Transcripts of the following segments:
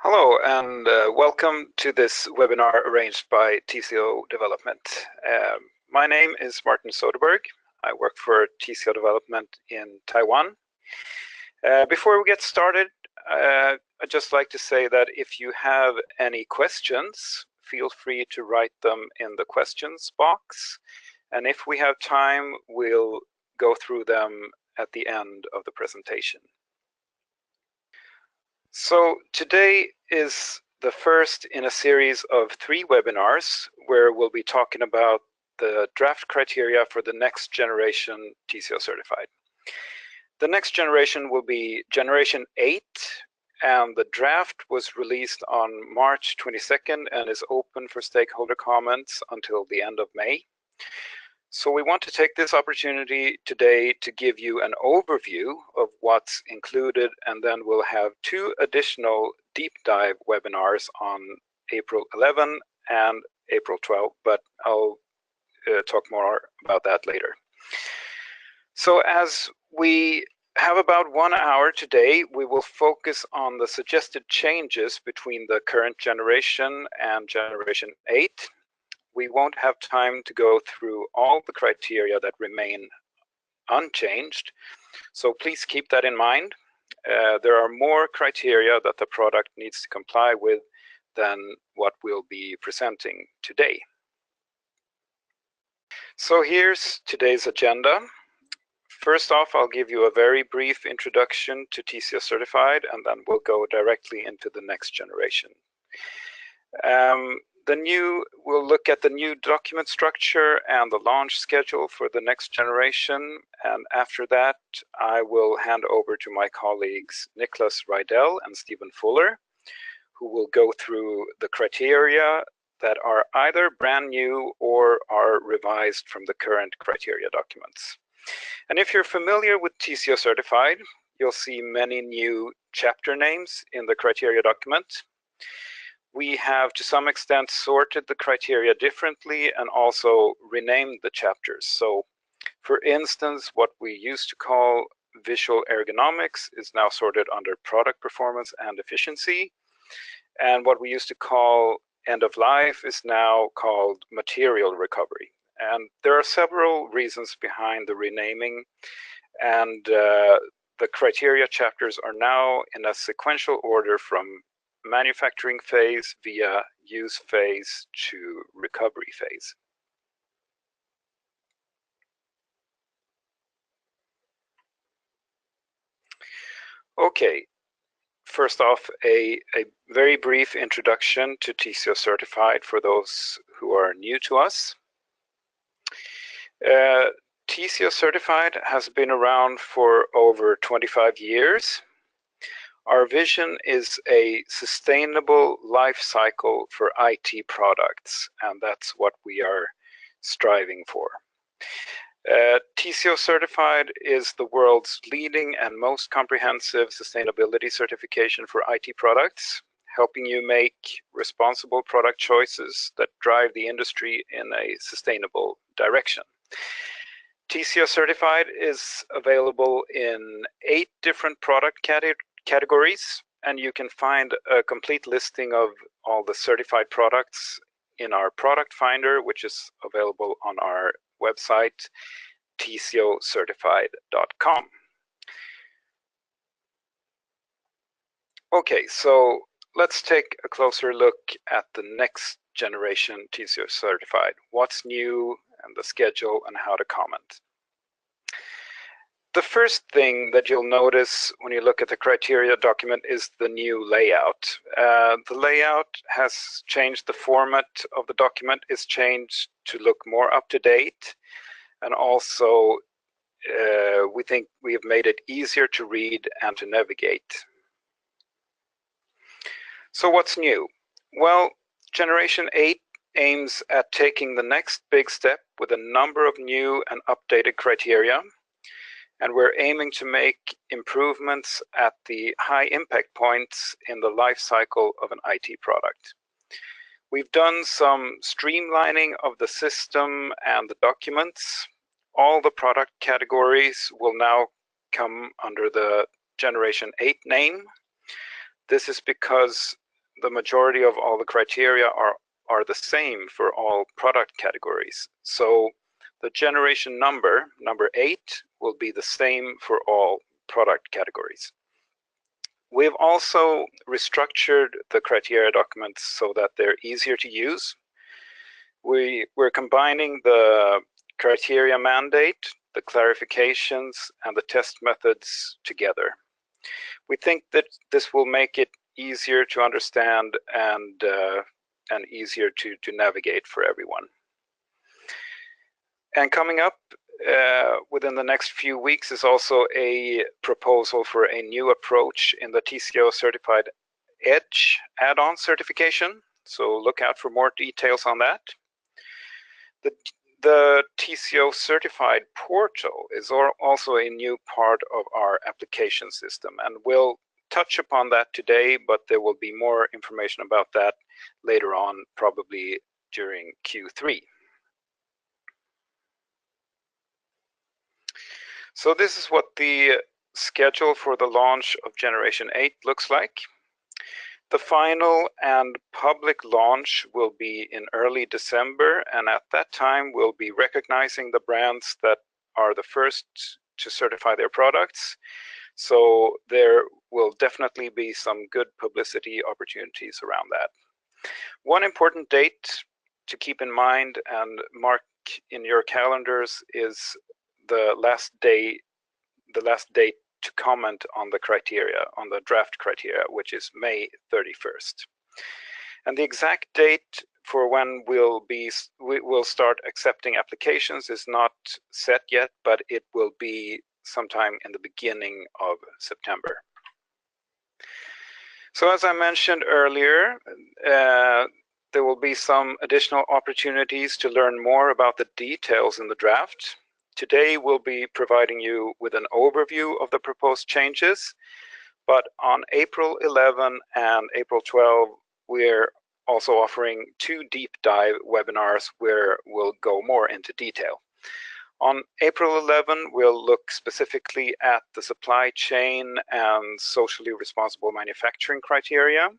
Hello and welcome to this webinar arranged by TCO Development. My name is Martin Soderberg. I work for TCO Development in Taiwan. Before we get started, I'd just like to say that if you have any questions, feel free to write them in the questions box. And if we have time, we'll go through them at the end of the presentation. So today is the first in a series of 3 webinars where we'll be talking about the draft criteria for the next generation TCO Certified. The next generation will be Generation 8, and the draft was released on March 22nd and is open for stakeholder comments until the end of May. So we want to take this opportunity today to give you an overview of what's included, and then we'll have 2 additional deep dive webinars on April 11 and April 12, but I'll talk more about that later. So as we have about 1 hour today, we will focus on the suggested changes between the current generation and Generation 8. We won't have time to go through all the criteria that remain unchanged, so please keep that in mind. There are more criteria that the product needs to comply with than what we'll be presenting today. So here's today's agenda. First off, I'll give you a very brief introduction to TCO Certified, and then we'll go directly into the next generation. We'll look at the new document structure and the launch schedule for the next generation, and after that I will hand over to my colleagues Nicolas and Stephen Fuller, who will go through the criteria that are either brand new or are revised from the current criteria documents. And if you're familiar with TCO Certified, you'll see many new chapter names in the criteria document. We have to some extent sorted the criteria differently and also renamed the chapters. So for instance, what we used to call visual ergonomics is now sorted under product performance and efficiency. And what we used to call end of life is now called material recovery. And there are several reasons behind the renaming, and the criteria chapters are now in a sequential order from manufacturing phase via use phase to recovery phase. Okay, first off, a very brief introduction to TCO Certified for those who are new to us. TCO Certified has been around for over 25 years. Our vision is a sustainable life cycle for IT products, and that's what we are striving for. TCO Certified is the world's leading and most comprehensive sustainability certification for IT products, helping you make responsible product choices that drive the industry in a sustainable direction. TCO Certified is available in 8 different product categories, and you can find a complete listing of all the certified products in our product finder, which is available on our website tcocertified.com. Okay, so let's take a closer look at the next generation TCO Certified. What's new and the schedule and how to comment. The first thing that you'll notice when you look at the criteria document is the new layout. The layout has changed, the format of the document is changed to look more up to date, and also we think we have made it easier to read and to navigate. So what's new? Well, Generation 8 aims at taking the next big step with a number of new and updated criteria. And we're aiming to make improvements at the high impact points in the life cycle of an IT product. We've done some streamlining of the system and the documents. All the product categories will now come under the Generation 8 name. This is because the majority of all the criteria are the same for all product categories. So the generation number 8, will be the same for all product categories. We've also restructured the criteria documents so that they're easier to use. We're combining the criteria mandate, the clarifications, and the test methods together. We think that this will make it easier to understand and easier to navigate for everyone. And coming up within the next few weeks is also a proposal for a new approach in the TCO Certified Edge add-on certification. So look out for more details on that. The TCO Certified portal is also a new part of our application system, and we'll touch upon that today, but there will be more information about that later on, probably during Q3. So this is what the schedule for the launch of Generation 8 looks like. The final and public launch will be in early December, and at that time we'll be recognizing the brands that are the first to certify their products. So there will definitely be some good publicity opportunities around that. One important date to keep in mind and mark in your calendars is the last date to comment on the criteria, on the draft criteria, which is May 31st. And the exact date for when we'll start accepting applications is not set yet, but it will be sometime in the beginning of September. So as I mentioned earlier, there will be some additional opportunities to learn more about the details in the draft. Today we'll be providing you with an overview of the proposed changes, but on April 11 and April 12, we're also offering 2 deep dive webinars where we'll go more into detail. On April 11, we'll look specifically at the supply chain and socially responsible manufacturing criteria.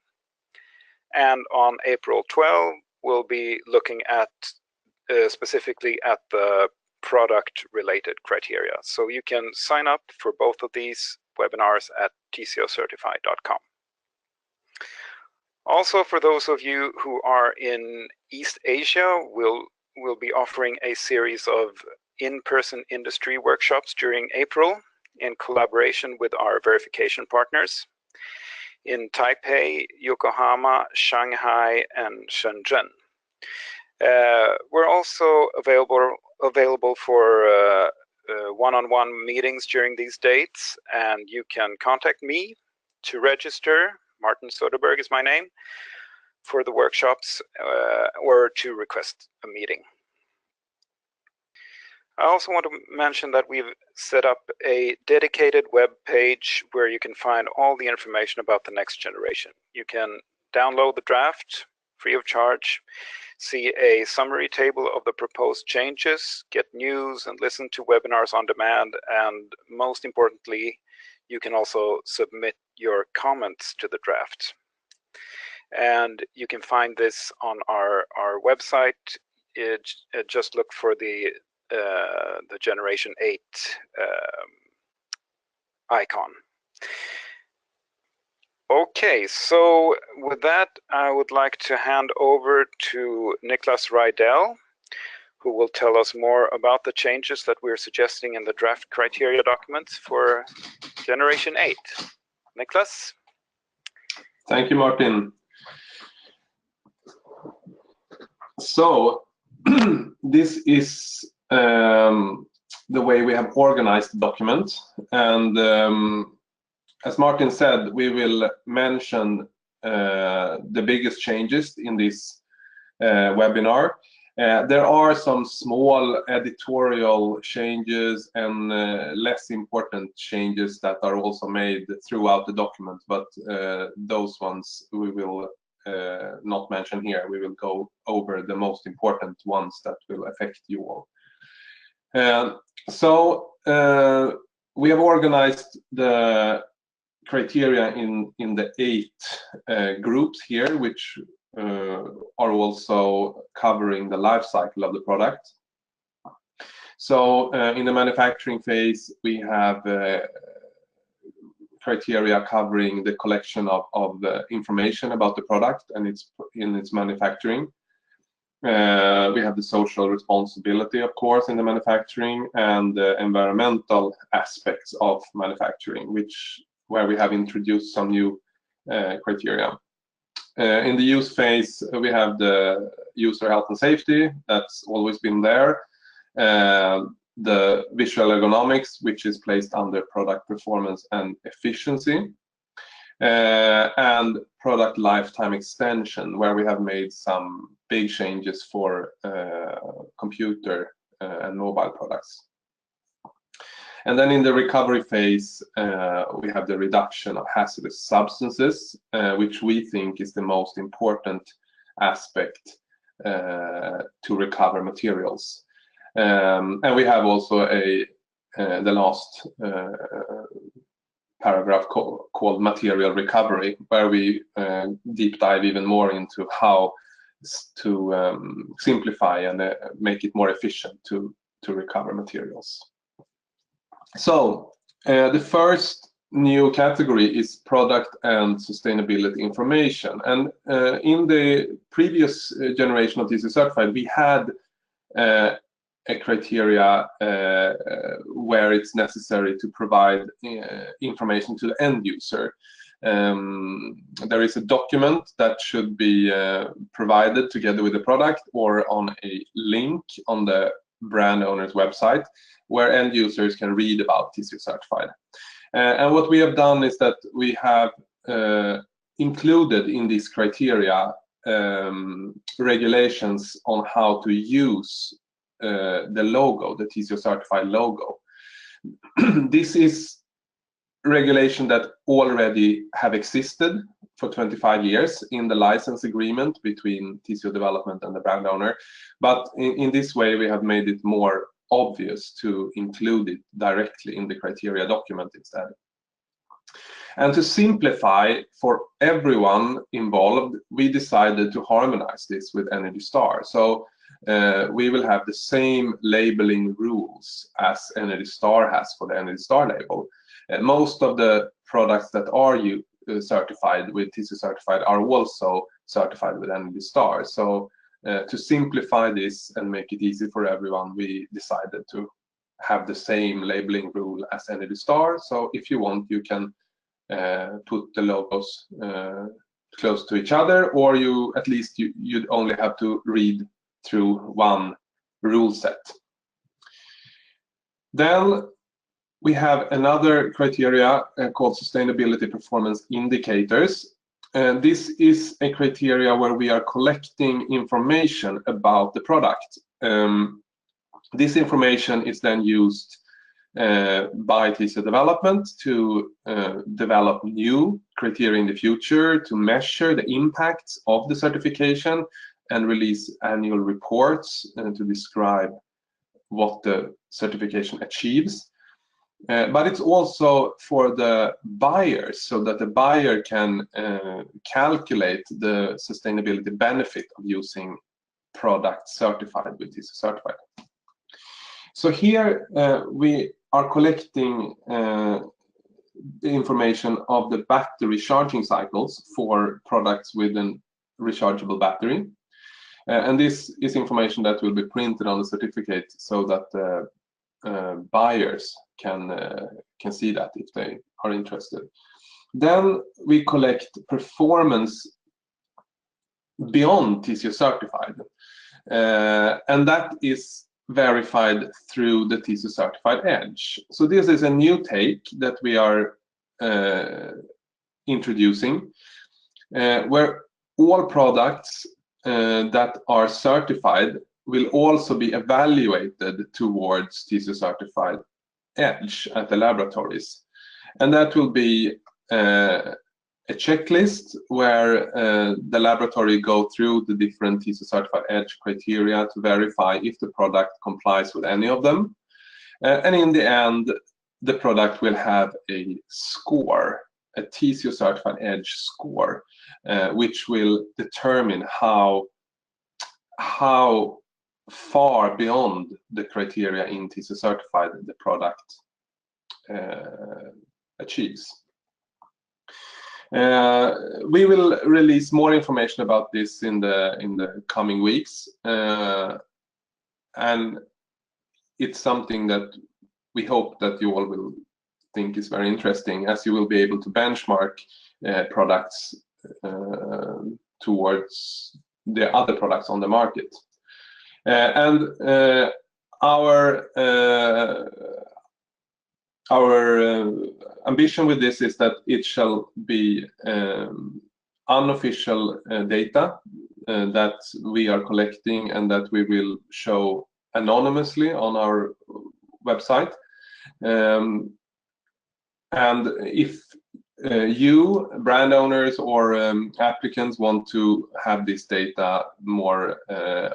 And on April 12, we'll be looking at specifically at the product-related criteria. So you can sign up for both of these webinars at tcocertified.com. Also, for those of you who are in East Asia, we'll be offering a series of in-person industry workshops during April in collaboration with our verification partners in Taipei, Yokohama, Shanghai, and Shenzhen. We're also available for one-on-one meetings during these dates, and you can contact me to register. Martin Soderberg is my name, for the workshops or to request a meeting. I also want to mention that we've set up a dedicated web page where you can find all the information about the next generation. You can download the draft free of charge, see a summary table of the proposed changes, get news and listen to webinars on demand, and most importantly, you can also submit your comments to the draft. And you can find this on our website. Just look for the Generation 8 icon. Okay, so with that, I would like to hand over to Nicolas Rydell, who will tell us more about the changes that we're suggesting in the draft criteria documents for Generation 8. Nicolas? Thank you, Martin. So, this is the way we have organized the document, and as Martin said, we will mention the biggest changes in this webinar. There are some small editorial changes and less important changes that are also made throughout the document, but those ones we will not mention here. We will go over the most important ones that will affect you all. So we have organized the criteria in the 8 groups here, which are also covering the life cycle of the product. So in the manufacturing phase, we have criteria covering the collection of the information about the product and its manufacturing. We have the social responsibility, of course, in the manufacturing, and the environmental aspects of manufacturing, where we have introduced some new criteria. In the use phase, we have the user health and safety. That's always been there. The visual ergonomics, which is placed under product performance and efficiency. And product lifetime extension, where we have made some big changes for computer and mobile products. And then in the recovery phase, we have the reduction of hazardous substances, which we think is the most important aspect to recover materials. And we have also the last paragraph called material recovery, where we deep dive even more into how to simplify and make it more efficient to recover materials. So the first new category is product and sustainability information. And in the previous generation of TCO Certified, we had a criteria where it's necessary to provide information to the end user. There is a document that should be provided together with the product or on a link on the brand owner's website, where end users can read about TCO Certified. And what we have done is that we have included in these criteria regulations on how to use the logo, the TCO Certified logo. This is regulation that already have existed for 25 years in the license agreement between TCO Development and the brand owner. But in this way, we have made it more obvious to include it directly in the criteria document instead. And to simplify for everyone involved, we decided to harmonize this with Energy Star. So we will have the same labeling rules as Energy Star has for the Energy Star label. Most of the products that are certified with TCO Certified are also certified with Energy Star. So to simplify this and make it easy for everyone, we decided to have the same labeling rule as Energy Star. So if you want, you can put the logos close to each other, or at least you'd only have to read through one rule set. Then we have another criteria called sustainability performance indicators. And this is a criteria where we are collecting information about the product. This information is then used by TCO Development to develop new criteria in the future, to measure the impacts of the certification and release annual reports to describe what the certification achieves. But it's also for the buyers, so that the buyer can calculate the sustainability benefit of using products certified with TCO Certified. So here we are collecting the information of the battery charging cycles for products with a rechargeable battery. And this is information that will be printed on the certificate so that the buyers can see that if they are interested. Then we collect performance beyond TCO Certified, and that is verified through the TCO Certified Edge. So this is a new take that we are introducing, where all products that are certified will also be evaluated towards TCO Certified Edge at the laboratories. And that will be a checklist where the laboratory go through the different TCO Certified Edge criteria to verify if the product complies with any of them. And in the end, the product will have a score a TCO Certified Edge score, which will determine how far beyond the criteria in TCO Certified the product achieves. We will release more information about this in the coming weeks, and it's something that we hope that you all will think is very interesting, as you will be able to benchmark products towards the other products on the market. Our ambition with this is that it shall be unofficial data that we are collecting and that we will show anonymously on our website. And if you, brand owners or applicants, want to have this data more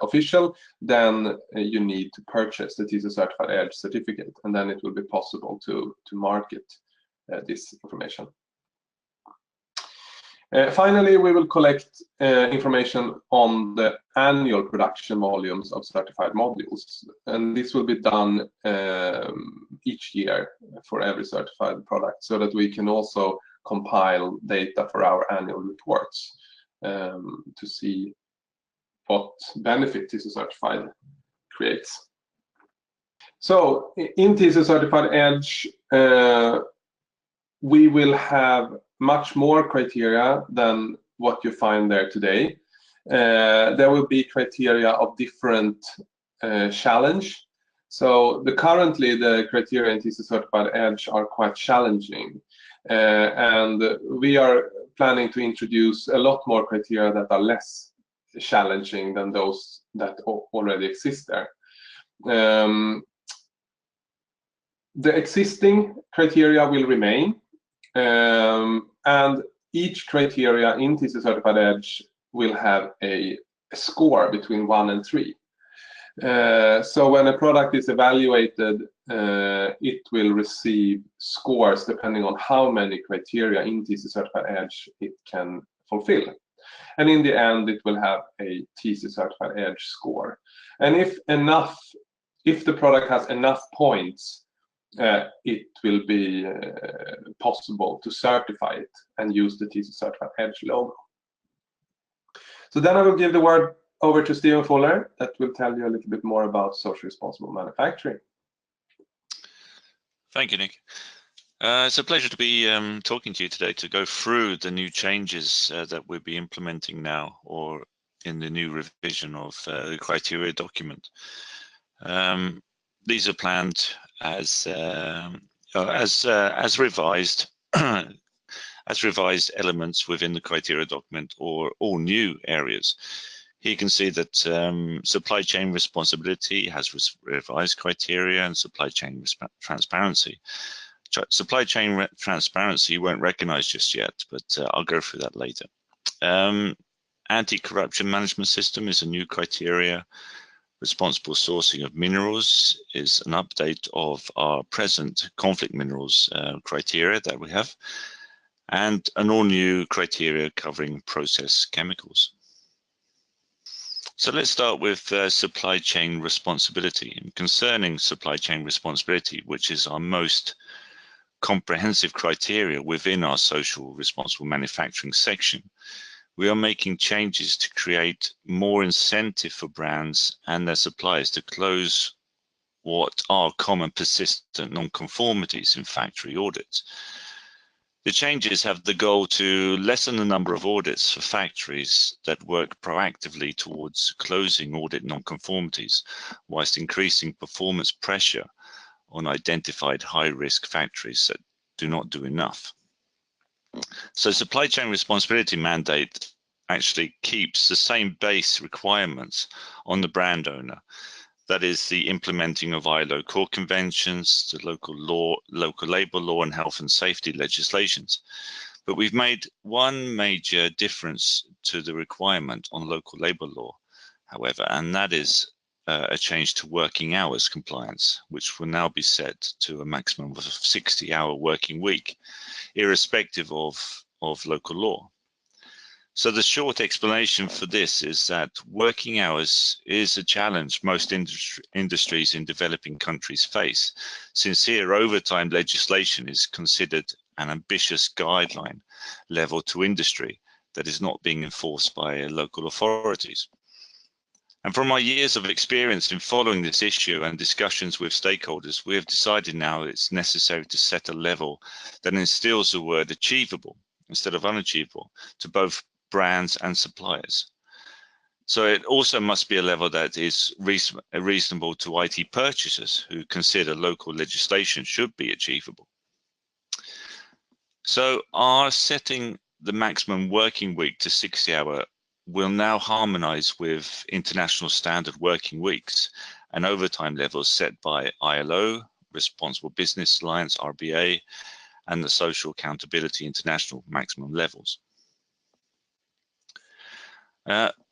official, then you need to purchase the TCO Certified Edge certificate, and then it will be possible to market this information. Finally, we will collect information on the annual production volumes of certified modules, and this will be done each year for every certified product, so that we can also compile data for our annual reports to see what benefit TCO Certified creates. So in TCO Certified Edge, we will have much more criteria than what you find there today. There will be criteria of different challenge. So currently the criteria in TCO Certified Edge are quite challenging. And we are planning to introduce a lot more criteria that are less challenging than those that already exist there. The existing criteria will remain, and each criteria in TCO Certified Edge will have a score between 1 and 3. So when a product is evaluated, it will receive scores depending on how many criteria in TCO Certified Edge it can fulfill. And in the end, it will have a TCO Certified Edge score. And if the product has enough points, it will be possible to certify it and use the TCO Certified Edge logo. So then I will give the word over to Stephen Fuller, that will tell you a little bit more about social responsible manufacturing. Thank you, Nick. It's a pleasure to be talking to you today to go through the new changes that we'll be implementing now, or in the new revision of the criteria document. These are planned as revised as revised elements within the criteria document, or all new areas. Here you can see that supply chain responsibility has revised criteria, and supply chain transparency. Supply chain transparency you won't recognize just yet, but I'll go through that later. Anti-corruption management system is a new criteria. Responsible sourcing of minerals is an update of our present conflict minerals criteria that we have, and an all-new criteria covering process chemicals. So let's start with supply chain responsibility. And concerning supply chain responsibility, which is our most comprehensive criteria within our social responsible manufacturing section, we are making changes to create more incentive for brands and their suppliers to close what are common persistent non-conformities in factory audits. The changes have the goal to lessen the number of audits for factories that work proactively towards closing audit non-conformities, whilst increasing performance pressure on identified high-risk factories that do not do enough. So supply chain responsibility mandate actually keeps the same base requirements on the brand owner. That is the implementing of ILO core conventions, the local labor law and health and safety legislations. But we've made one major difference to the requirement on local labor law, however, and that is a change to working hours compliance, which will now be set to a maximum of a 60-hour working week, irrespective of local law. So the short explanation for this is that working hours is a challenge most industries in developing countries face, since here overtime legislation is considered an ambitious guideline level to industry that is not being enforced by local authorities. And from my years of experience in following this issue and discussions with stakeholders, we have decided now it's necessary to set a level that instills the word achievable instead of unachievable to both brands and suppliers. So it also must be a level that is reasonable to IT purchasers who consider local legislation should be achievable. So our setting the maximum working week to 60-hour will now harmonize with international standard working weeks and overtime levels set by ILO, Responsible Business Alliance, RBA, and the Social Accountability International maximum levels.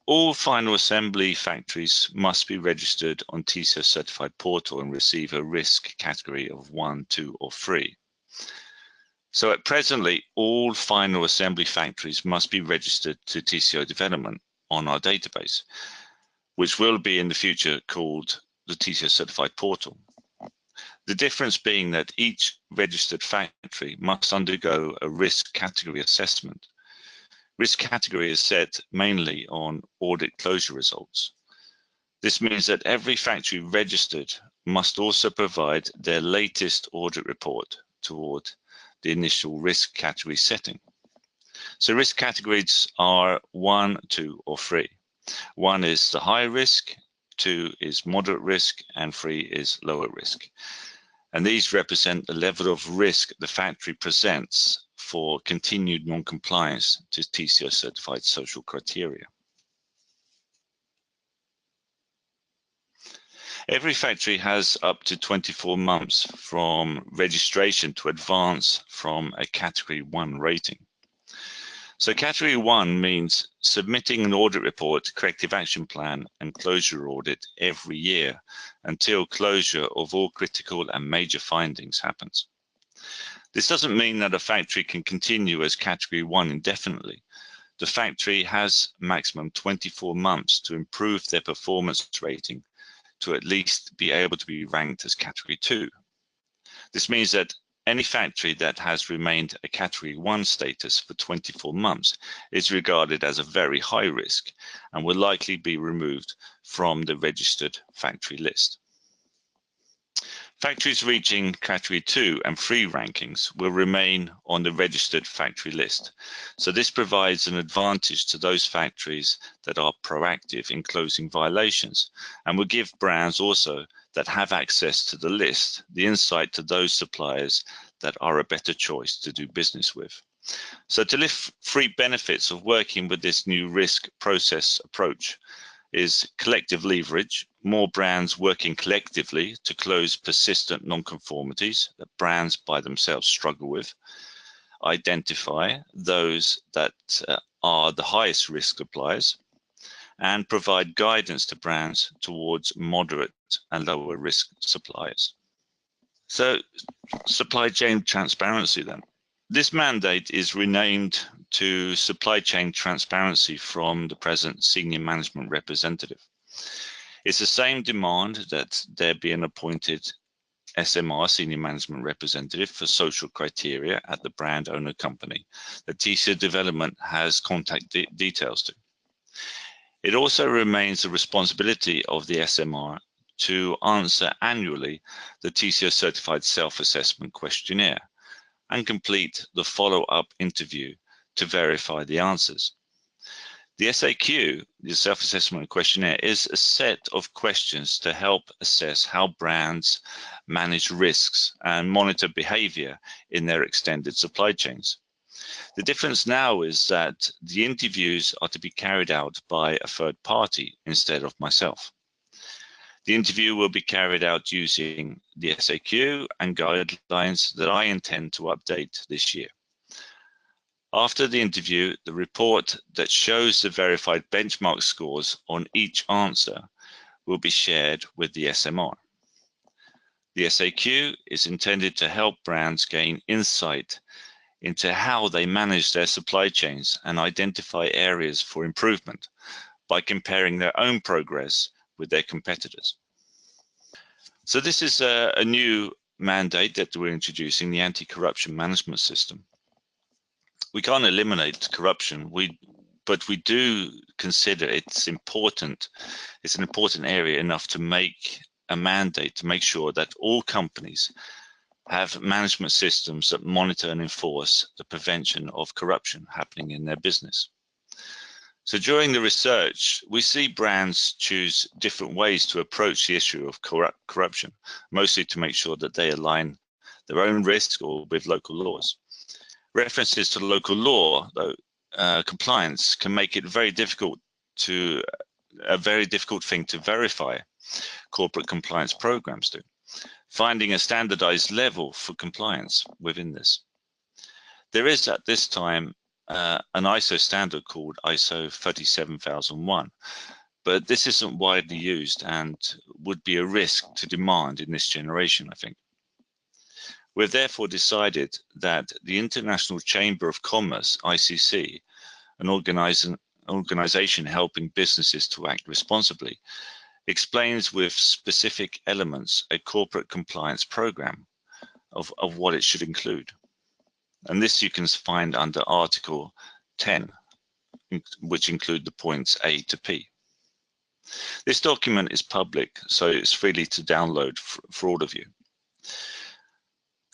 All final assembly factories must be registered on TCO Certified portal and receive a risk category of 1, 2, or 3. So at presently, all final assembly factories must be registered to TCO development on our database, which will be in the future called the TCO Certified portal. The difference being that each registered factory must undergo a risk category assessment. Risk category is set mainly on audit closure results. This means that every factory registered must also provide their latest audit report toward the initial risk category setting. So risk categories are 1, 2, or 3. 1 is the high risk, 2 is moderate risk, and 3 is lower risk. And these represent the level of risk the factory presents for continued non-compliance to TCO certified social criteria. Every factory has up to 24 months from registration to advance from a category 1 rating. So category 1 means submitting an audit report, corrective action plan, and closure audit every year until closure of all critical and major findings happens. This doesn't mean that a factory can continue as category 1 indefinitely. The factory has maximum 24 months to improve their performance rating to at least be able to be ranked as category 2. This means that any factory that has remained a category 1 status for 24 months is regarded as a very high risk and will likely be removed from the registered factory list. Factories reaching category 2 and 3 rankings will remain on the registered factory list. So this provides an advantage to those factories that are proactive in closing violations and will give brands also that have access to the list the insight to those suppliers that are a better choice to do business with. So to lift 3 benefits of working with this new risk process approach is collective leverage, more brands working collectively to close persistent non-conformities that brands by themselves struggle with, identify those that are the highest risk suppliers, and provide guidance to brands towards moderate and lower risk suppliers. So supply chain transparency then. This mandate is renamed to supply chain transparency from the present senior management representative. It's the same demand that there be an appointed SMR, senior management representative, for social criteria at the brand owner company that TCO development has contact details to. It also remains the responsibility of the SMR to answer annually the TCO certified self-assessment questionnaire and complete the follow-up interview to verify the answers. The SAQ, the self-assessment questionnaire, is a set of questions to help assess how brands manage risks and monitor behavior in their extended supply chains. The difference now is that the interviews are to be carried out by a third party instead of myself. The interview will be carried out using the SAQ and guidelines that I intend to update this year. After the interview, the report that shows the verified benchmark scores on each answer will be shared with the SMR. The SAQ is intended to help brands gain insight into how they manage their supply chains and identify areas for improvement by comparing their own progress with their competitors. So this is a new mandate that we're introducing, the anti-corruption management system. We can't eliminate corruption, but we do consider it's important. It's an important area enough to make a mandate to make sure that all companies have management systems that monitor and enforce the prevention of corruption happening in their business. So during the research, we see brands choose different ways to approach the issue of corruption, mostly to make sure that they align their own risks or with local laws. References to local law, though, compliance can make it very difficult thing to verify corporate compliance programs do, finding a standardized level for compliance within this. There is at this time an ISO standard called ISO 37001, but this isn't widely used and would be a risk to demand in this generation, I think. We've therefore decided that the International Chamber of Commerce, ICC, an organization helping businesses to act responsibly, explains with specific elements a corporate compliance program of what it should include. And this you can find under Article 10, which include the points A to P. This document is public, so it's freely to download for all of you.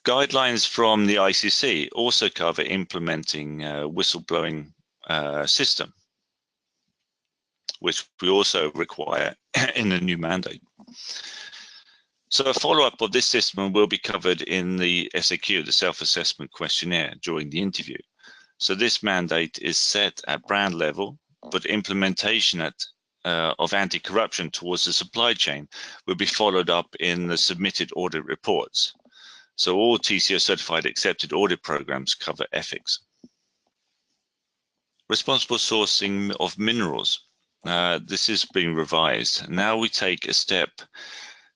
Guidelines from the ICC also cover implementing a whistleblowing system, which we also require in the new mandate. So a follow-up of this system will be covered in the SAQ, the self-assessment questionnaire, during the interview. So this mandate is set at brand level, but implementation of anti-corruption towards the supply chain will be followed up in the submitted audit reports. So all TCO certified accepted audit programs cover ethics. Responsible sourcing of minerals. This is being revised. Now we take a step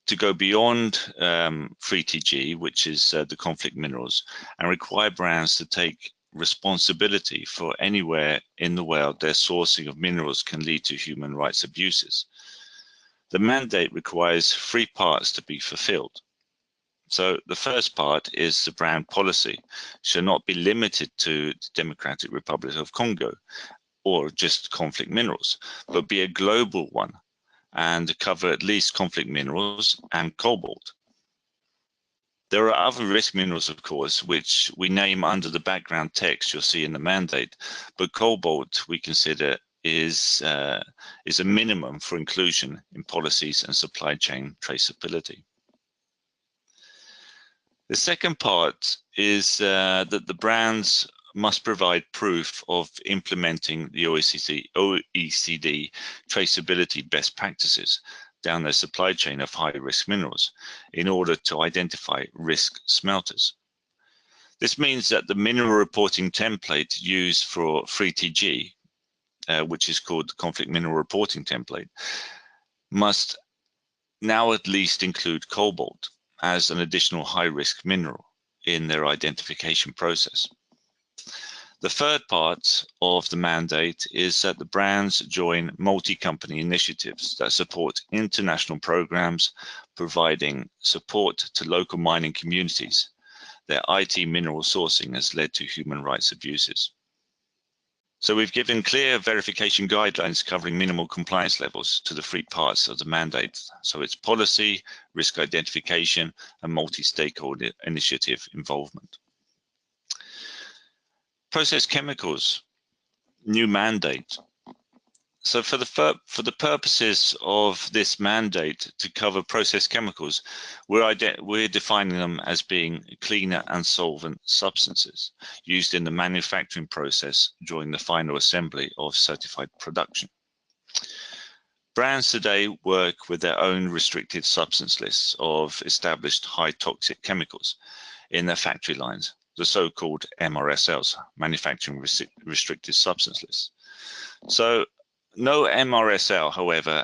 to go beyond 3TG, which is the conflict minerals, and require brands to take responsibility for anywhere in the world their sourcing of minerals can lead to human rights abuses. The mandate requires 3 parts to be fulfilled. So the first part is the brand policy should not be limited to the Democratic Republic of Congo or just conflict minerals, but be a global one and cover at least conflict minerals and cobalt. There are other risk minerals, of course, which we name under the background text you'll see in the mandate, but cobalt we consider is a minimum for inclusion in policies and supply chain traceability. The second part is that the brands must provide proof of implementing the OECD traceability best practices down their supply chain of high-risk minerals in order to identify risk smelters. This means that the mineral reporting template used for 3TG, which is called the Conflict Mineral Reporting Template, must now at least include cobalt as an additional high-risk mineral in their identification process. The third part of the mandate is that the brands join multi-company initiatives that support international programs, providing support to local mining communities. Their IT mineral sourcing has led to human rights abuses. So we've given clear verification guidelines covering minimal compliance levels to the 3 parts of the mandate. So it's policy, risk identification, and multi-stakeholder initiative involvement. Process chemicals, new mandate. So for the purposes of this mandate to cover process chemicals, we're defining them as being cleaner and solvent substances used in the manufacturing process during the final assembly of certified production. Brands today work with their own restricted substance lists of established high toxic chemicals in their factory lines, the so-called MRSLs, manufacturing restricted substance lists. So no MRSL, however,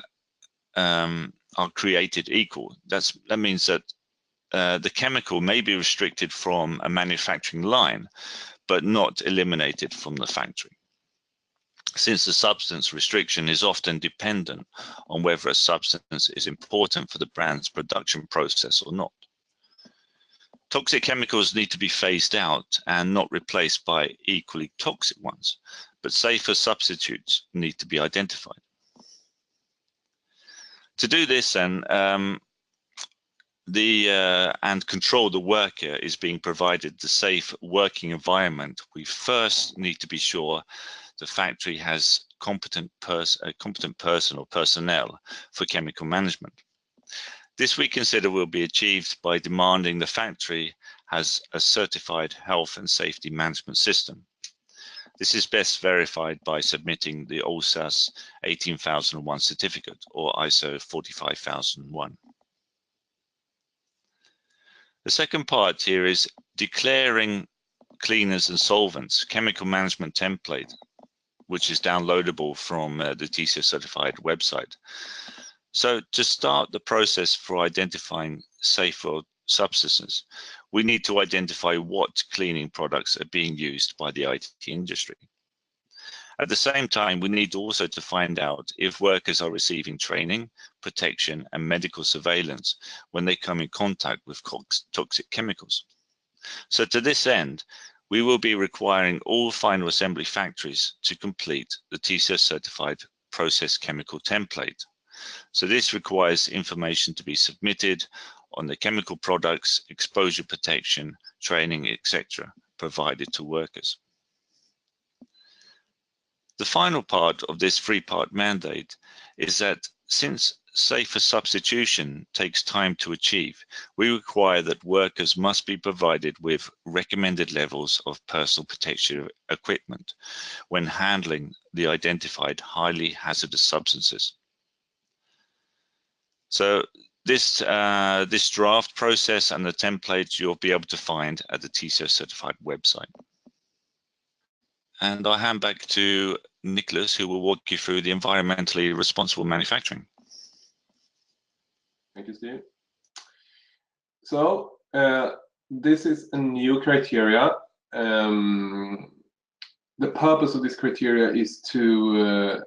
are created equal. That means that the chemical may be restricted from a manufacturing line, but not eliminated from the factory, since the substance restriction is often dependent on whether a substance is important for the brand's production process or not. Toxic chemicals need to be phased out and not replaced by equally toxic ones, but safer substitutes need to be identified. To do this, then, and control the worker is being provided the safe working environment, we first need to be sure the factory has a competent person or personnel for chemical management. This we consider will be achieved by demanding the factory has a certified health and safety management system. This is best verified by submitting the OSAS 18001 certificate or ISO 45001. The second part here is declaring cleaners and solvents, chemical management template, which is downloadable from the TCO Certified website. So to start the process for identifying safer substances, we need to identify what cleaning products are being used by the IT industry. At the same time, we need also to find out if workers are receiving training, protection, and medical surveillance when they come in contact with toxic chemicals. So to this end, we will be requiring all final assembly factories to complete the TCO Certified Process Chemical Template. So this requires information to be submitted on the chemical products, exposure protection, training, etc., provided to workers. The final part of this three-part mandate is that since safer substitution takes time to achieve, we require that workers must be provided with recommended levels of personal protection equipment when handling the identified highly hazardous substances. So this draft process and the template you'll be able to find at the TCO Certified website. And I'll hand back to Nicolas, who will walk you through the environmentally responsible manufacturing. Thank you, Steve. So this is a new criteria. The purpose of this criteria is to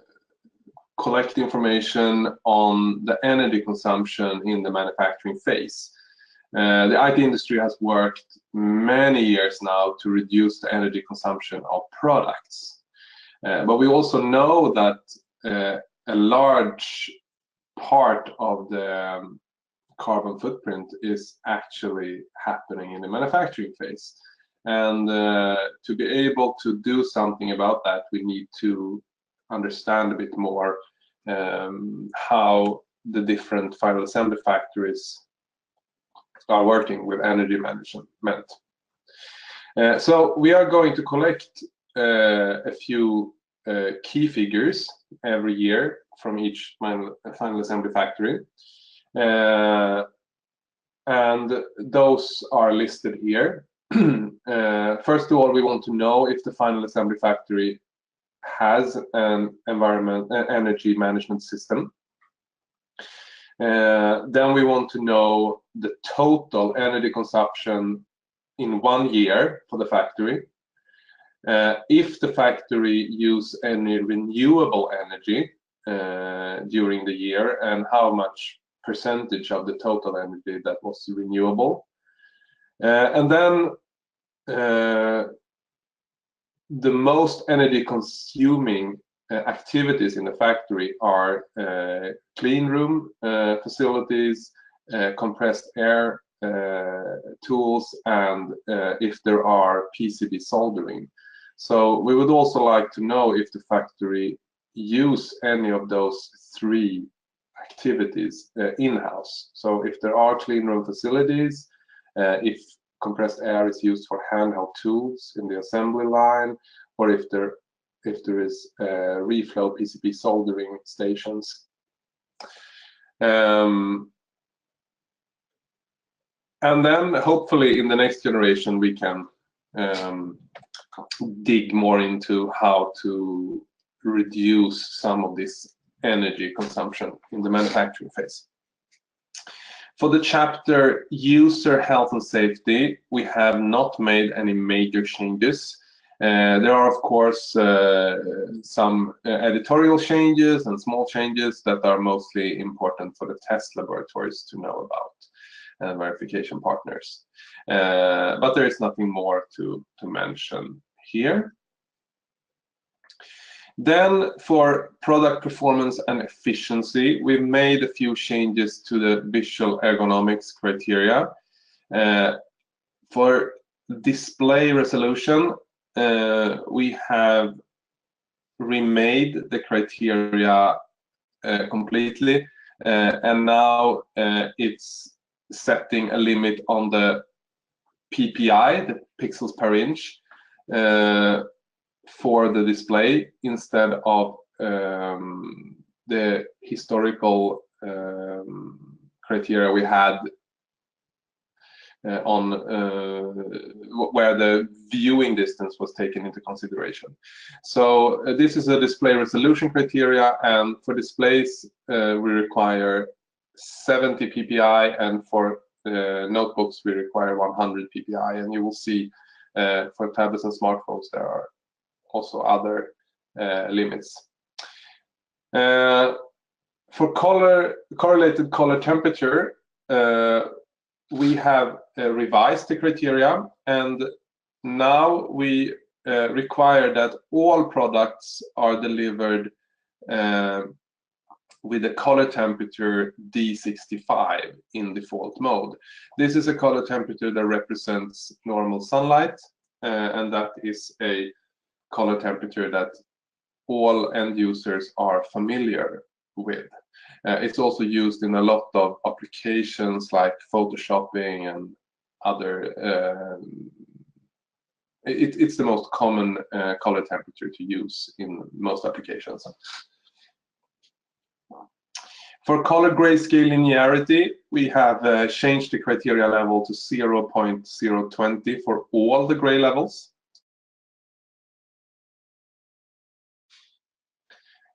collect information on the energy consumption in the manufacturing phase. The IT industry has worked many years now to reduce the energy consumption of products. But we also know that a large part of the carbon footprint is actually happening in the manufacturing phase. And to be able to do something about that, we need to understand a bit more how the different final assembly factories are working with energy management. So we are going to collect a few key figures every year from each final assembly factory. And those are listed here. First of all, we want to know if the final assembly factory has an energy management system. Then we want to know the total energy consumption in 1 year for the factory. If the factory use any renewable energy during the year, and how much percentage of the total energy that was renewable. And then the most energy consuming activities in the factory are clean room facilities, compressed air tools, and if there are PCB soldering. So we would also like to know if the factory use any of those three activities in-house. So if there are clean room facilities, if compressed air is used for handheld tools in the assembly line, or if there is reflow PCB soldering stations. And then hopefully in the next generation we can dig more into how to reduce some of this energy consumption in the manufacturing phase. For the chapter user health and safety, we have not made any major changes. There are, of course, some editorial changes and small changes that are mostly important for the test laboratories to know about and verification partners. But there is nothing more to mention here. Then for product performance and efficiency, we've made a few changes to the visual ergonomics criteria. For display resolution, we have remade the criteria completely, and now it's setting a limit on the PPI, the pixels per inch, for the display instead of the historical criteria we had on where the viewing distance was taken into consideration. So this is a display resolution criteria, and for displays we require 70 ppi, and for notebooks we require 100 ppi, and you will see for tablets and smartphones there are also other limits. For correlated color temperature, we have revised the criteria, and now we require that all products are delivered with a color temperature D65 in default mode. This is a color temperature that represents normal sunlight, and that is a color temperature that all end users are familiar with. It's also used in a lot of applications like photoshopping and other. It's the most common color temperature to use in most applications. For color grayscale linearity, we have changed the criteria level to 0.020 for all the gray levels.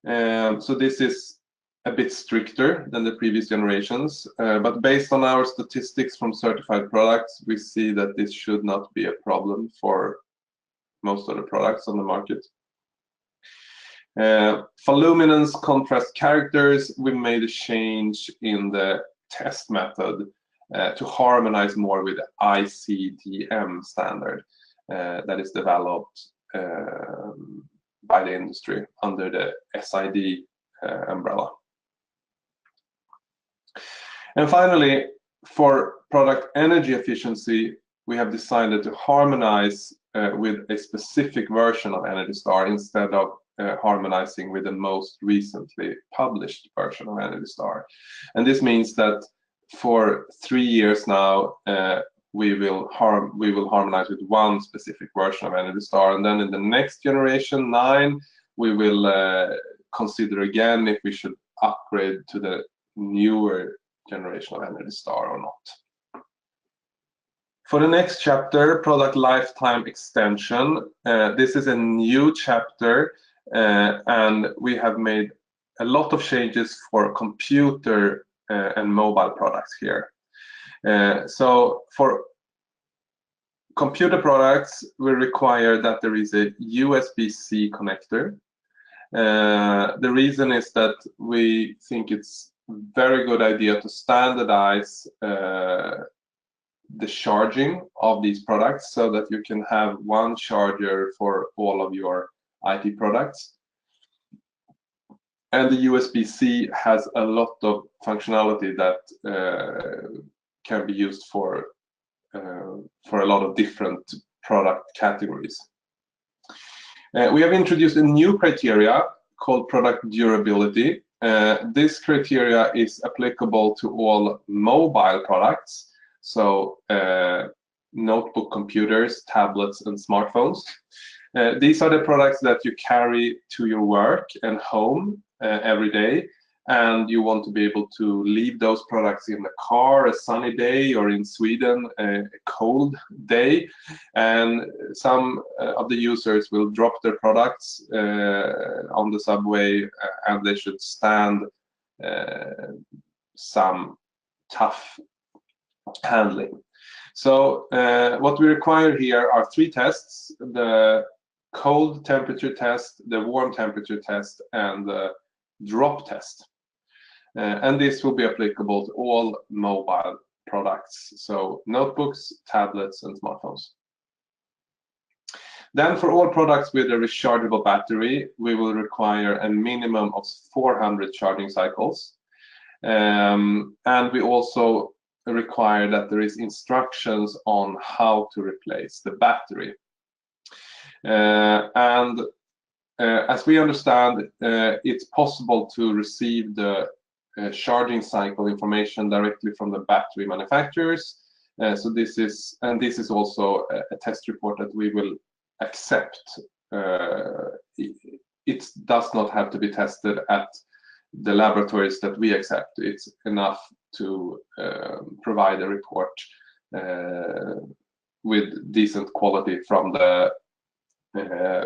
So this is a bit stricter than the previous generations, but based on our statistics from certified products, we see that this should not be a problem for most of the products on the market. For luminance contrast characters, we made a change in the test method to harmonize more with the ICDM standard that is developed by the industry under the SID umbrella. And finally, for product energy efficiency, we have decided to harmonize with a specific version of Energy Star instead of harmonizing with the most recently published version of Energy Star. And this means that for 3 years now, we will harmonize with one specific version of Energy Star, and then in the next generation 9, we will consider again if we should upgrade to the newer generation of Energy Star or not. For the next chapter, product lifetime extension, this is a new chapter, and we have made a lot of changes for computer and mobile products here. So for computer products, we require that there is a USB-C connector. The reason is that we think it's a very good idea to standardize the charging of these products so that you can have one charger for all of your IT products. And the USB-C has a lot of functionality that can be used for a lot of different product categories. We have introduced a new criteria called product durability. This criteria is applicable to all mobile products, so notebook computers, tablets, and smartphones. These are the products that you carry to your work and home every day, and you want to be able to leave those products in the car a sunny day, or in Sweden a cold day, and some of the users will drop their products on the subway, and they should stand some tough handling. So what we require here are 3 tests: the cold temperature test, the warm temperature test, and the drop test. And this will be applicable to all mobile products, so notebooks, tablets, and smartphones. Then for all products with a rechargeable battery, we will require a minimum of 400 charging cycles. And we also require that there is instructions on how to replace the battery. As we understand, it's possible to receive the charging cycle information directly from the battery manufacturers. So this is also a test report that we will accept. It does not have to be tested at the laboratories that we accept. It's enough to provide a report with decent quality from the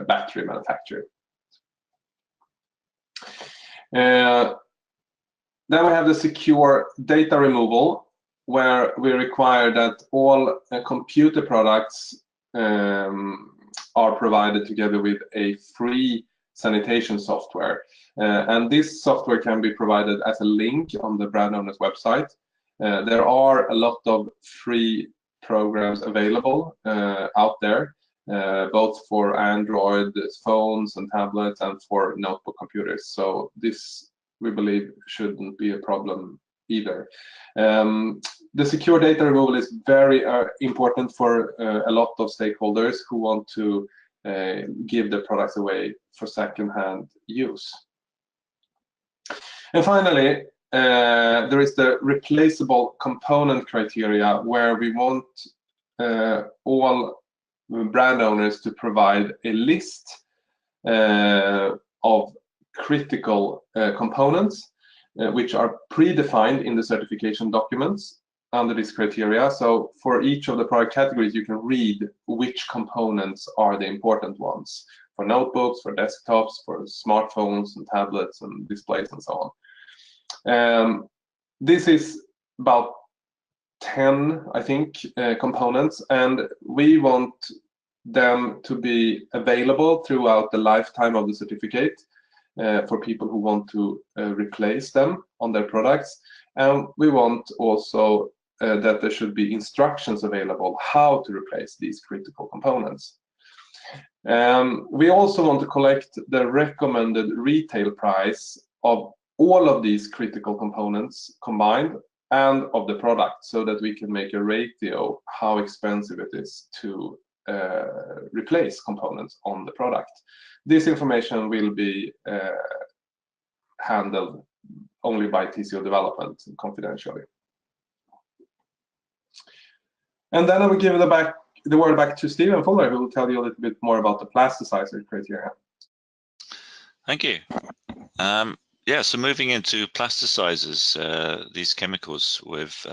battery manufacturer. Then we have the secure data removal, where we require that all computer products are provided together with a free sanitation software. And this software can be provided as a link on the brand owner's website. There are a lot of free programs available out there, both for Android phones and tablets and for notebook computers. So this, we believe, shouldn't be a problem either. The secure data removal is very important for a lot of stakeholders who want to give the products away for second-hand use. And finally, there is the replaceable component criteria, where we want all brand owners to provide a list of critical components which are predefined in the certification documents under this criteria. So for each of the product categories, you can read which components are the important ones for notebooks, for desktops, for smartphones and tablets and displays and so on. This is about 10, I think, components, and we want them to be available throughout the lifetime of the certificate for people who want to replace them on their products. And we want also that there should be instructions available how to replace these critical components. We also want to collect the recommended retail price of all of these critical components combined and of the product, so that we can make a ratio how expensive it is to replace components on the product. This information will be handled only by TCO development confidentially. And then I will give the word back to Stephen Fuller, who will tell you a little bit more about the plasticizer criteria. Thank you. Yeah, so moving into plasticizers, these chemicals with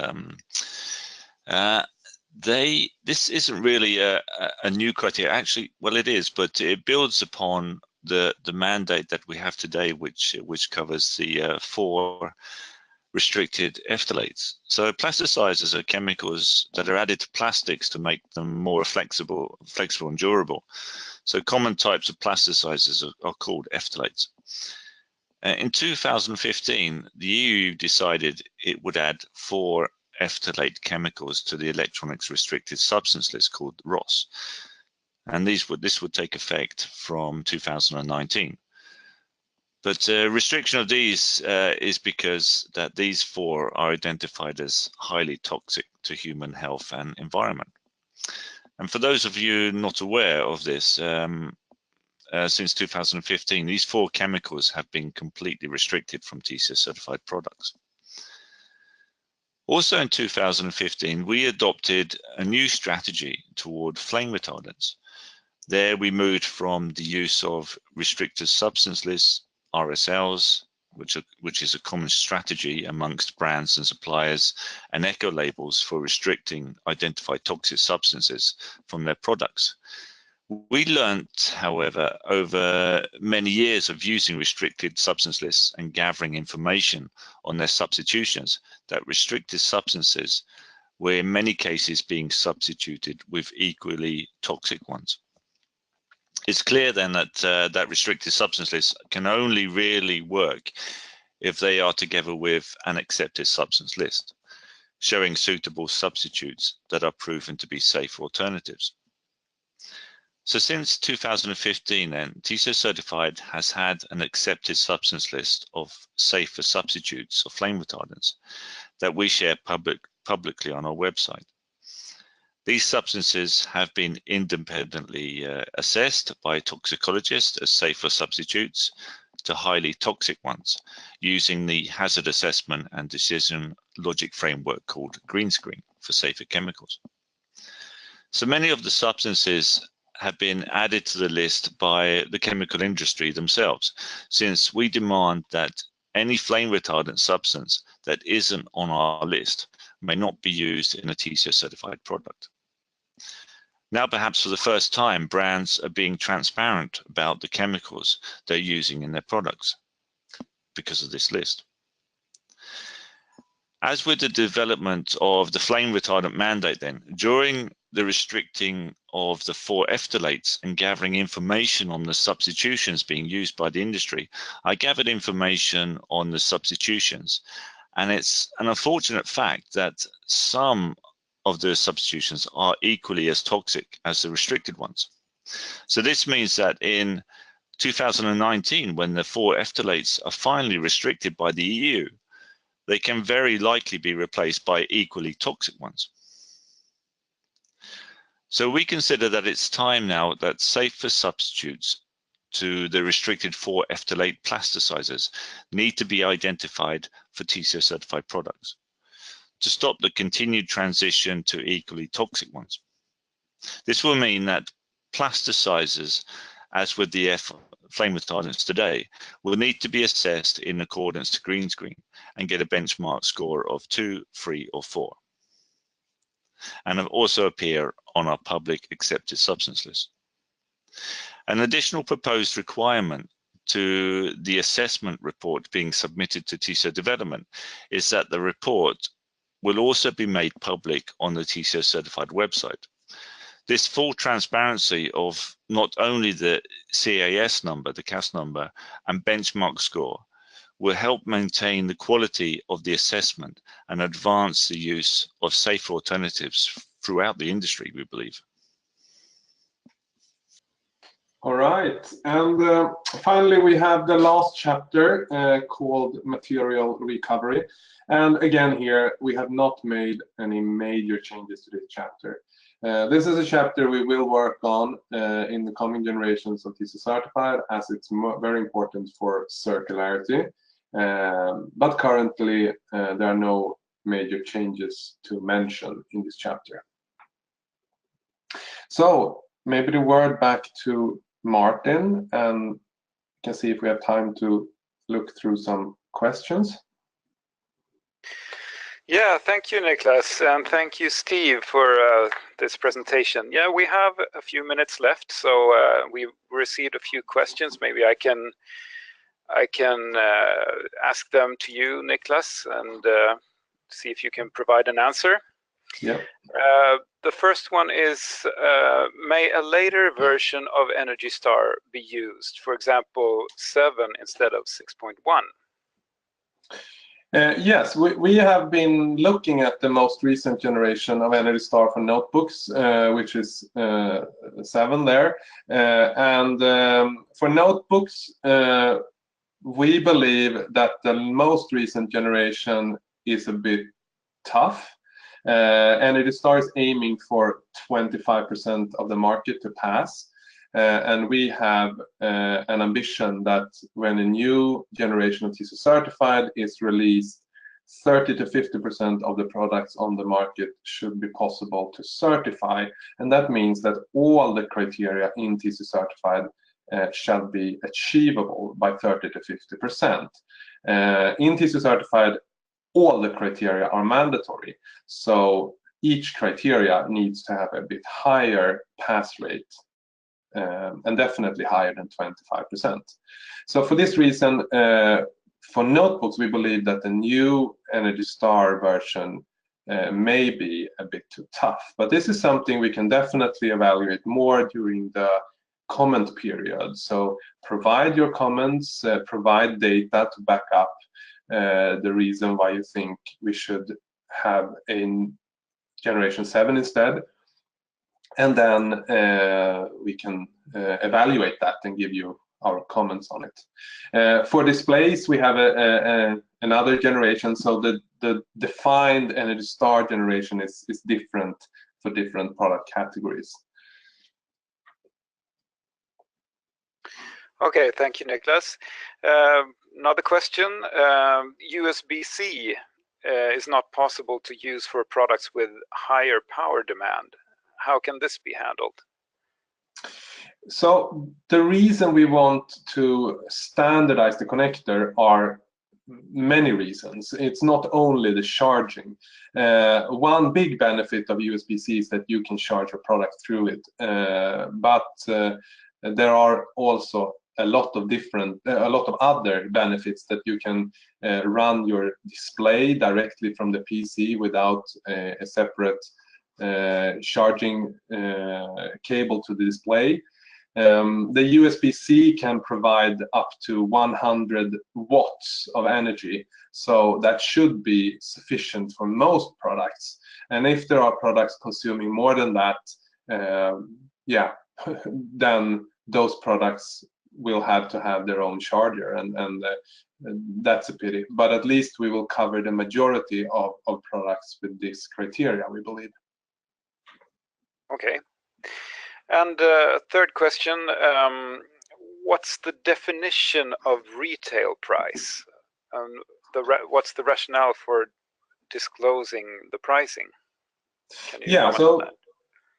this isn't really a new criteria. Actually, well, it is, but it builds upon the mandate that we have today, which covers the 4 restricted phthalates. So plasticizers are chemicals that are added to plastics to make them more flexible and durable. So common types of plasticizers are called phthalates. In 2015, the EU decided it would add 4 phthalate chemicals to the electronics restricted substance list called ROS, and this would take effect from 2019. But restriction of these is because that these 4 are identified as highly toxic to human health and environment. And for those of you not aware of this, since 2015, these 4 chemicals have been completely restricted from TCO certified products. Also in 2015, we adopted a new strategy toward flame retardants. There we moved from the use of restricted substance lists, RSLs, which is a common strategy amongst brands and suppliers, and eco labels for restricting identified toxic substances from their products. We learned, however, over many years of using restricted substance lists and gathering information on their substitutions, that restricted substances where in many cases being substituted with equally toxic ones. It's clear then that that restricted substance list can only really work if they are together with an accepted substance list, showing suitable substitutes that are proven to be safe alternatives. So since 2015 then, TCO Certified has had an accepted substance list of safer substitutes of flame retardants that we share publicly on our website. These substances have been independently assessed by toxicologists as safer substitutes to highly toxic ones, using the hazard assessment and decision logic framework called green screen for safer chemicals. So many of the substances have been added to the list by the chemical industry themselves, since we demand that any flame retardant substance that isn't on our list may not be used in a TCO certified product. Now, perhaps for the first time, brands are being transparent about the chemicals they're using in their products because of this list. As with the development of the flame retardant mandate then, during the restricting of the 4 phthalates and gathering information on the substitutions being used by the industry, I gathered information on the substitutions. And it's an unfortunate fact that some of the substitutions are equally as toxic as the restricted ones. So this means that in 2019, when the 4 phthalates are finally restricted by the EU, they can very likely be replaced by equally toxic ones. So we consider that it's time now that safer substitutes to the restricted 4 phthalate plasticizers need to be identified for TCO certified products to stop the continued transition to equally toxic ones. This will mean that plasticizers, as with the flame retardants today, will need to be assessed in accordance to green screen and get a benchmark score of 2, 3, or 4, and also appear on our public accepted substance list. An additional proposed requirement to the assessment report being submitted to TCO development is that the report will also be made public on the TCO certified website. This full transparency of not only the CAS number, the CAS number, and benchmark score will help maintain the quality of the assessment and advance the use of safer alternatives throughout the industry, we believe. All right, and finally we have the last chapter called Material Recovery. And again here, we have not made any major changes to this chapter. This is a chapter we will work on in the coming generations of TCO Certified, as it's very important for circularity. But currently, there are no major changes to mention in this chapter. So maybe the word back to Martin, and we can see if we have time to look through some questions. Yeah, thank you, Nicolas, and thank you, Steve, for this presentation. Yeah, we have a few minutes left, so we received a few questions. Maybe I can ask them to you, Nicolas, and see if you can provide an answer. Yeah. The first one is, may a later version of Energy Star be used? For example, 7 instead of 6.1? Yes, we have been looking at the most recent generation of Energy Star for notebooks, which is 7 there. And for notebooks, we believe that the most recent generation is a bit tough. Energy Star is aiming for 25% of the market to pass. And we have an ambition that when a new generation of TCO Certified is released, 30 to 50% of the products on the market should be possible to certify. And that means that all the criteria in TCO Certified shall be achievable by 30 to 50%. In TCO Certified, all the criteria are mandatory. So each criteria needs to have a bit higher pass rate. And definitely higher than 25%. So for this reason, for notebooks, we believe that the new Energy Star version may be a bit too tough. But this is something we can definitely evaluate more during the comment period. So provide your comments, provide data to back up the reason why you think we should have a generation 7 instead. And then we can evaluate that and give you our comments on it. For displays, we have another generation, so the defined Energy Star generation is different for different product categories. Okay, thank you, Nicolas. Another question, USBC is not possible to use for products with higher power demand. How can this be handled? So the reason we want to standardize the connector are many reasons. It's not only the charging. One big benefit of USB-C is that you can charge your product through it, but there are also a lot of other benefits, that you can run your display directly from the PC without a separate charging cable to the display. The USB-C can provide up to 100 watts of energy, so that should be sufficient for most products. And if there are products consuming more than that, yeah, then those products will have to have their own charger, and that's a pity. But at least we will cover the majority of products with this criteria, we believe. Okay. And third question, what's the definition of retail price? What's the rationale for disclosing the pricing? Can you comment on that?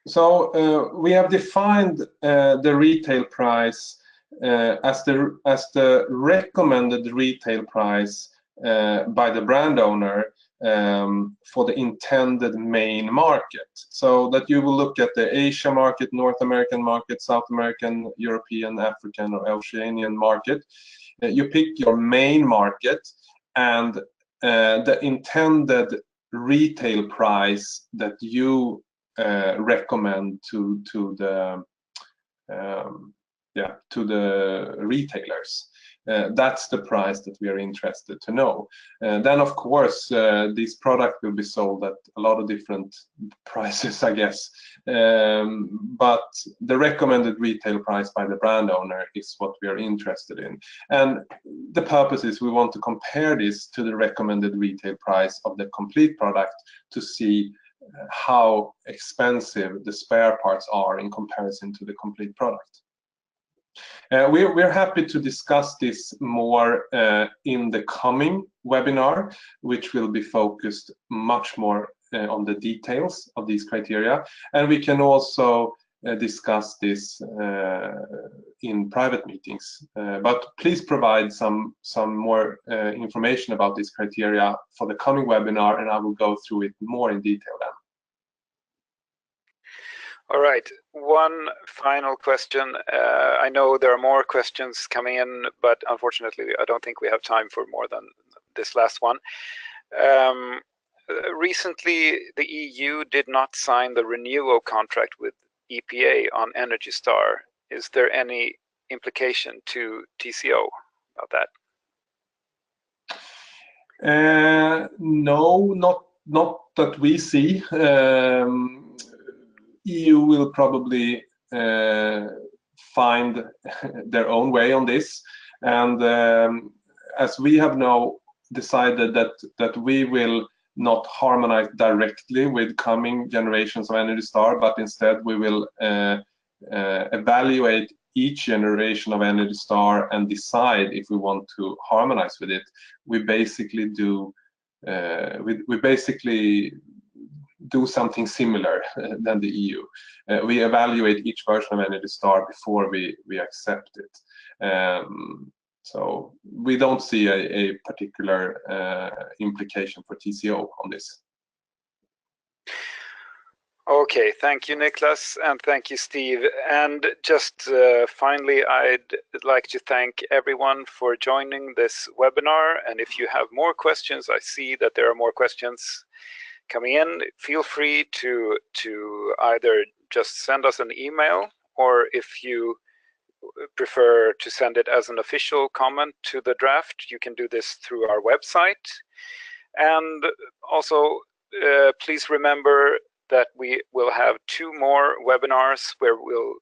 So we have defined the retail price as the recommended retail price by the brand owner for the intended main market. So that you will look at the Asia market, North American market, South American, European, African, or Oceanian market. You pick your main market, and the intended retail price that you recommend to the retailers. That's the price that we are interested to know. Then, of course, this product will be sold at a lot of different prices, I guess. But the recommended retail price by the brand owner is what we are interested in. And the purpose is we want to compare this to the recommended retail price of the complete product to see how expensive the spare parts are in comparison to the complete product. We're happy to discuss this more in the coming webinar, which will be focused much more on the details of these criteria. And we can also discuss this in private meetings. But please provide some more information about this criteria for the coming webinar, and I will go through it more in detail then. All right, one final question. I know there are more questions coming in, but unfortunately, I don't think we have time for more than this last one. Recently, the EU did not sign the renewal contract with EPA on Energy Star. Is there any implication to TCO about that? No, not that we see. EU will probably find their own way on this, and as we have now decided that we will not harmonize directly with coming generations of Energy Star, but instead we will evaluate each generation of Energy Star and decide if we want to harmonize with it. We basically do do something similar than the EU. We evaluate each version of Energy Star before we accept it. So we don't see a particular implication for TCO on this. Okay, thank you, Nicolas, and thank you, Steve. And just finally, I'd like to thank everyone for joining this webinar. And if you have more questions, I see that there are more questions. coming in, feel free to either just send us an email, or if you prefer to send it as an official comment to the draft, you can do this through our website. And also, please remember that we will have 2 more webinars where we'll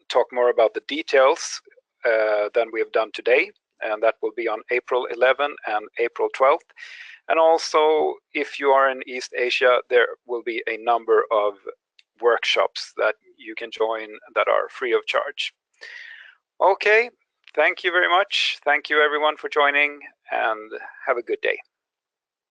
talk more about the details than we have done today, and that will be on April 11 and April 12th. And also, if you are in East Asia, there will be a number of workshops that you can join that are free of charge. Okay, thank you very much. Thank you everyone for joining, and have a good day.